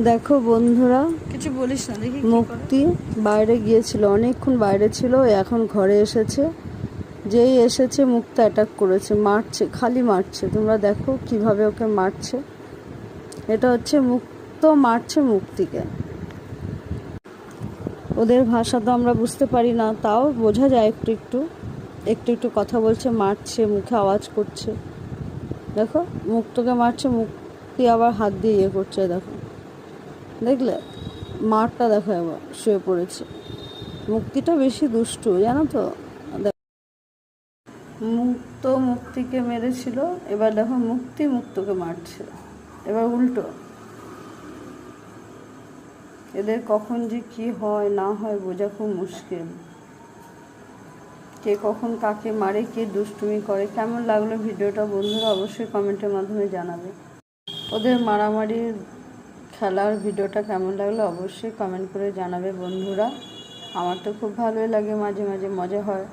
দেখো বন্ধুরা, কিছু বলিস না, দেখি মুক্তি বাইরে গিয়েছিল, অনেকক্ষণ বাইরে ছিল, এখন ঘরে এসেছে। যেই এসেছে মুক্তি অ্যাটাক করেছে, মারছে, খালি মারছে। তোমরা দেখো কিভাবে ওকে মারছে। এটা হচ্ছে মুক্ত মারছে মুক্তিকে। ওদের ভাষা তো আমরা বুঝতে পারি না, তাও বোঝা যায় একটু একটু একটু একটু কথা বলছে, মারছে, মুখে আওয়াজ করছে। দেখো মুক্তকে মারছে, মুক্তি আবার হাত দিয়ে ইয়ে করছে। দেখো, দেখলে মারটা দেখো, এবার শুয়ে পড়েছে। মুক্তিটা বেশি দুষ্টু, জানো তো। মুক্ত মুক্তিকে মেরেছিল, এবার দেখো মুক্তি মুক্তকে মারছে। এবার উল্টো। এদের কখন যে কি হয় না হয় বোঝা খুব মুশকিল। কে কখন কাকে মারে, কে দুষ্টুমি করে। কেমন লাগলো ভিডিওটা বন্ধুরা অবশ্যই কমেন্টের মাধ্যমে জানাবে। ওদের মারামারির খেলার ভিডিওটা কেমন লাগলো অবশ্যই কমেন্ট করে জানাবে বন্ধুরা। আমার তো খুব ভালোই লাগে, মাঝে মাঝে মজা হয়।